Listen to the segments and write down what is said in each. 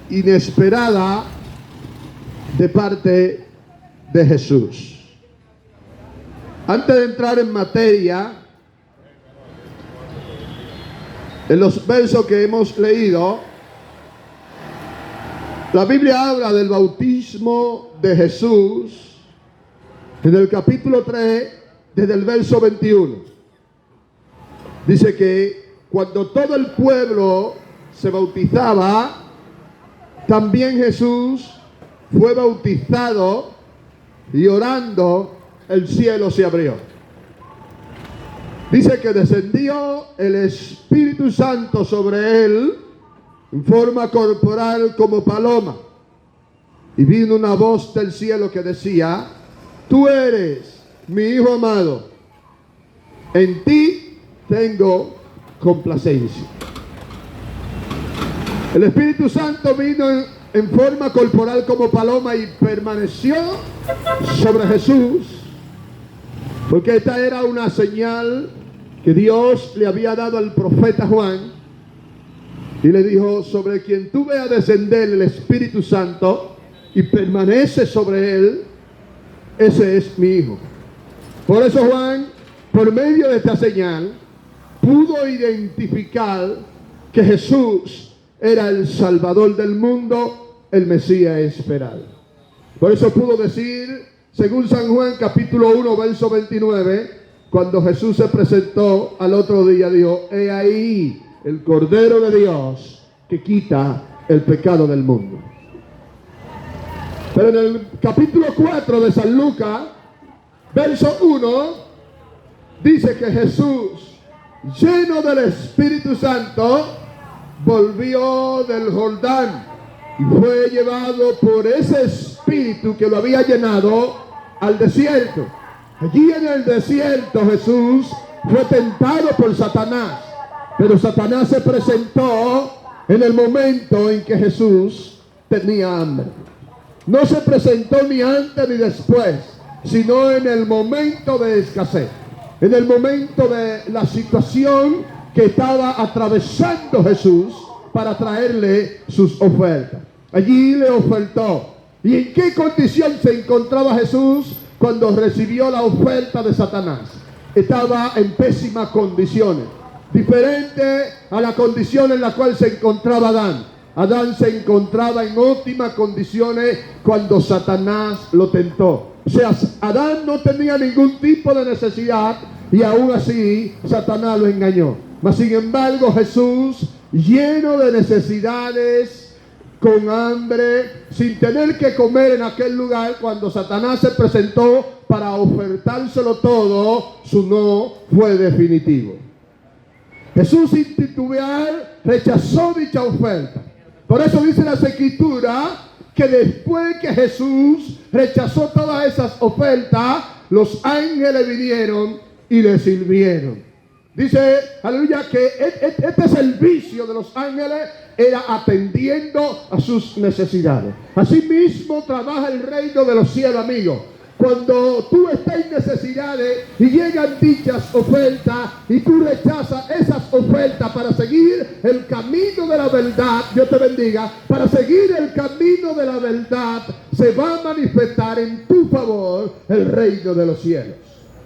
Inesperada de parte de Jesús. Antes de entrar en materia, en los versos que hemos leído, la Biblia habla del bautismo de Jesús en el capítulo 3, desde el verso 21. Dice que cuando todo el pueblo se bautizaba, también Jesús fue bautizado, y orando el cielo se abrió. Dice que descendió el Espíritu Santo sobre él en forma corporal como paloma, y vino una voz del cielo que decía: tú eres mi Hijo amado, en ti tengo complacencia. El Espíritu Santo vino en forma corporal como paloma y permaneció sobre Jesús, porque esta era una señal que Dios le había dado al profeta Juan, y le dijo: sobre quien tú veas descender el Espíritu Santo y permanece sobre él, ese es mi Hijo. Por eso Juan, por medio de esta señal, pudo identificar que Jesús era el Salvador del mundo, el Mesías esperado. Por eso pudo decir, según San Juan capítulo 1, verso 29, cuando Jesús se presentó al otro día, dijo: he ahí el Cordero de Dios que quita el pecado del mundo. Pero en el capítulo 4 de San Lucas, verso 1, dice que Jesús, lleno del Espíritu Santo, volvió del Jordán y fue llevado por ese Espíritu que lo había llenado al desierto. Allí en el desierto Jesús fue tentado por Satanás, pero Satanás se presentó en el momento en que Jesús tenía hambre. No se presentó ni antes ni después, sino en el momento de escasez, en el momento de la situación que estaba atravesando Jesús para traerle sus ofertas. Allí le ofertó. ¿Y en qué condición se encontraba Jesús cuando recibió la oferta de Satanás? Estaba en pésimas condiciones, diferente a la condición en la cual se encontraba Adán. Adán se encontraba en óptimas condiciones cuando Satanás lo tentó. O sea, Adán no tenía ningún tipo de necesidad, y aún así Satanás lo engañó. Mas sin embargo Jesús, lleno de necesidades, con hambre, sin tener que comer en aquel lugar, cuando Satanás se presentó para ofertárselo todo, su no fue definitivo. Jesús, sin titubear, rechazó dicha oferta. Por eso dice la Escritura que después que Jesús rechazó todas esas ofertas, los ángeles vinieron y le sirvieron. Dice, aleluya, que este servicio de los ángeles era atendiendo a sus necesidades. Asimismo trabaja el reino de los cielos, amigos. Cuando tú estás en necesidades y llegan dichas ofertas y tú rechazas esas ofertas para seguir el camino de la verdad, Dios te bendiga, para seguir el camino de la verdad, se va a manifestar en tu favor el reino de los cielos.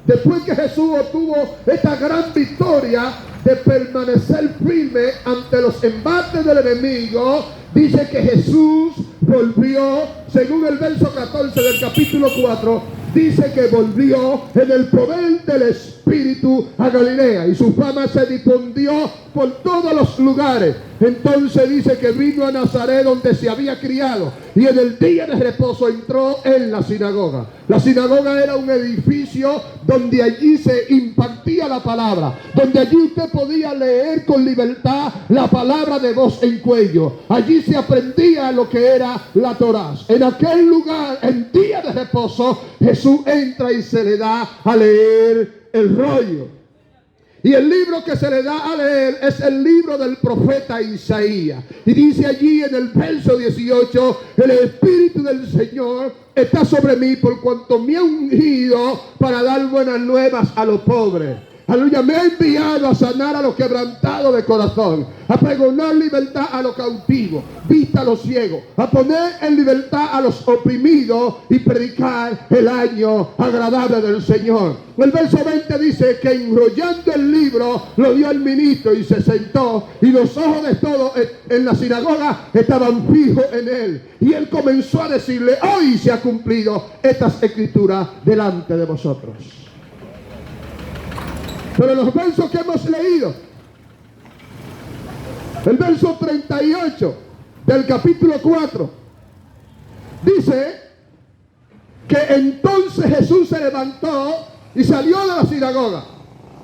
Después que Jesús obtuvo esta gran victoria de permanecer firme ante los embates del enemigo, dice que Jesús volvió, según el verso 14 del capítulo 4, dice que volvió en el poder del Espíritu a Galilea, y su fama se difundió por todos los lugares. Entonces dice que vino a Nazaret, donde se había criado, y en el día de reposo entró en la sinagoga. La sinagoga era un edificio donde allí se impartía la palabra, donde allí usted podía leer con libertad la palabra de voz en cuello. Allí se aprendía lo que era la Torá. En aquel lugar, en día de reposo, Jesús entra y se le da a leer el rollo. Y el libro que se le da a leer es el libro del profeta Isaías. Y dice allí en el verso 18: el Espíritu del Señor está sobre mí, por cuanto me ha ungido para dar buenas nuevas a los pobres. Aleluya, me ha enviado a sanar a los quebrantados de corazón, a pregonar libertad a los cautivos, vista a los ciegos, a poner en libertad a los oprimidos y predicar el año agradable del Señor. El verso 20 dice que enrollando el libro lo dio al ministro y se sentó, y los ojos de todos en la sinagoga estaban fijos en él. Y él comenzó a decirle: hoy se ha cumplido estas escrituras delante de vosotros. Pero los versos que hemos leído, el verso 38 del capítulo 4, dice que entonces Jesús se levantó y salió de la sinagoga,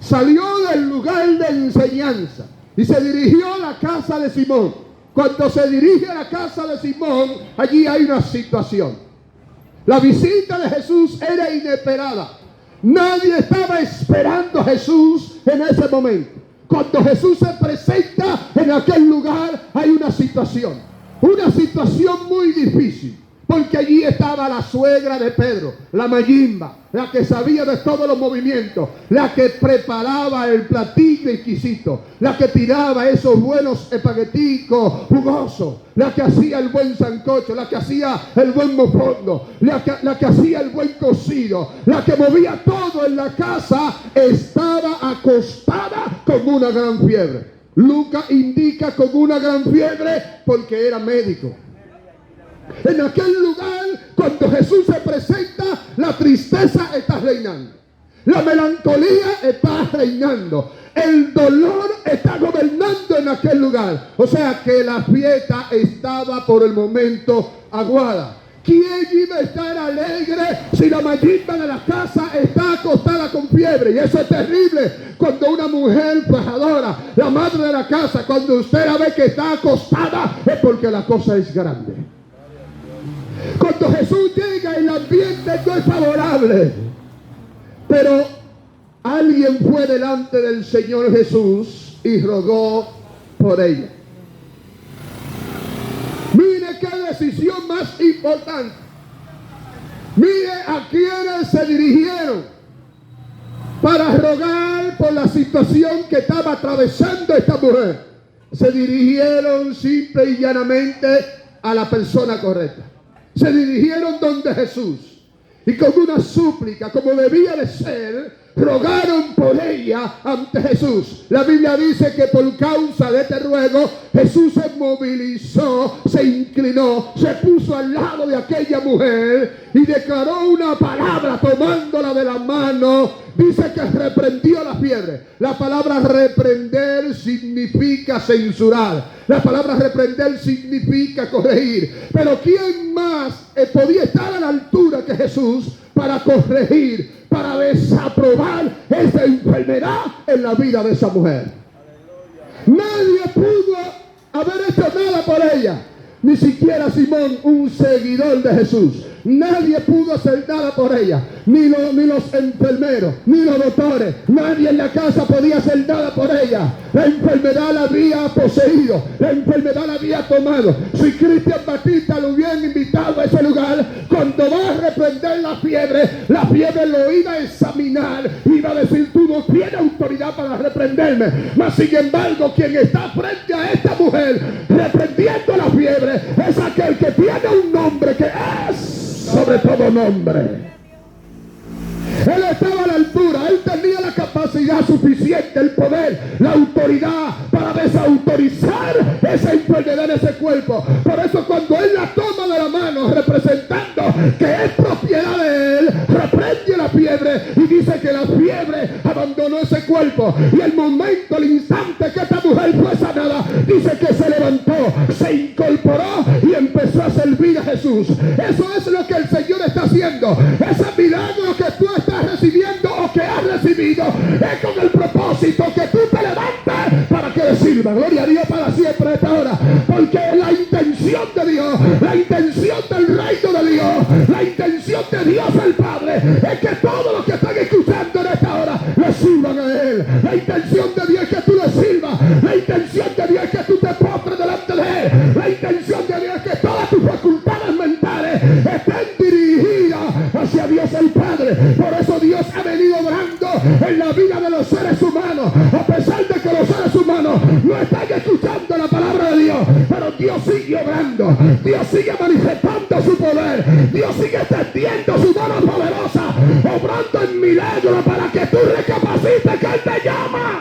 salió del lugar de enseñanza y se dirigió a la casa de Simón. Cuando se dirige a la casa de Simón, allí hay una situación. La visita de Jesús era inesperada. Nadie estaba esperando a Jesús en ese momento. Cuando Jesús se presenta en aquel lugar, hay una situación muy difícil. Porque allí estaba la suegra de Pedro, la mayimba, la que sabía de todos los movimientos, la que preparaba el platillo exquisito, la que tiraba esos buenos espagueticos jugosos, la que hacía el buen sancocho, la que hacía el buen mofongo, la que hacía el buen cocido, la que movía todo en la casa, estaba acostada con una gran fiebre. Lucas indica con una gran fiebre porque era médico. En aquel lugar, cuando Jesús se presenta, la tristeza está reinando, la melancolía está reinando, el dolor está gobernando en aquel lugar. O sea que la fiesta estaba por el momento aguada. ¿Quién iba a estar alegre si la mayimba de la casa está acostada con fiebre? Y eso es terrible. Cuando una mujer trabajadora, la madre de la casa, cuando usted la ve que está acostada, es porque la cosa es grande. Cuando Jesús llega, el ambiente no es favorable. Pero alguien fue delante del Señor Jesús y rogó por ella. Mire qué decisión más importante. Mire a quienes se dirigieron para rogar por la situación que estaba atravesando esta mujer. Se dirigieron simple y llanamente a la persona correcta. Se dirigieron donde Jesús y con una súplica, como debía de ser, rogaron por ella ante Jesús. La Biblia dice que por causa de este ruego, Jesús se movilizó, se inclinó, se puso al lado de aquella mujer y declaró una palabra tomándola de la mano. Dice que reprendió la fiebre. La palabra reprender significa censurar. La palabra reprender significa corregir. Pero ¿quién más podía estar a la altura que Jesús para corregir, para desaprobar esa enfermedad en la vida de esa mujer? Nadie pudo haber hecho nada por ella. Ni siquiera Simón, un seguidor de Jesús. Nadie pudo hacer nada por ella. Ni los enfermeros, ni los doctores. Nadie en la casa podía hacer nada por ella. La enfermedad la había poseído. La enfermedad la había tomado. Si Cristian Batista lo hubieran invitado a ese lugar, cuando va a reprender la fiebre lo iba a examinar. Iba a decir: tú no tienes autoridad para reprenderme. Mas sin embargo, quien está frente a esta mujer reprendiendo la fiebre es aquel que tiene un nombre que es sobre todo nombre. Él estaba a la altura, él tenía la capacidad suficiente, el poder, la autoridad para desautorizar esa enfermedad en ese cuerpo. Por eso cuando él la toma de la mano, representando que es propiedad de él, reprende la fiebre y dice que la fiebre abandonó ese cuerpo. Y el momento, el instante que esta mujer fue sanada, dice que se levantó, se incorporó y empezó a servir a Jesús. Eso es lo que el Señor está haciendo. Ese milagro que tú estás recibiendo o que has recibido es con el propósito que tú te levantes para que le sirva. Gloria a Dios para siempre a esta hora, porque la intención de Dios, la intención del reino de Dios, la intención de Dios el Padre es que todos los que están escuchando en esta hora le sirvan a Él. La intención de Dios es que tú le sirvas. La intención de Dios es que tú te postres delante de Él. La intención de Dios es que todas tus facultades mentales estén dirigidas hacia Dios el Padre. Por eso Dios ha venido obrando en la vida de los seres obrando. Dios sigue manifestando su poder. Dios sigue extendiendo su mano poderosa, obrando en milagros para que tú recapacites que Él te llama.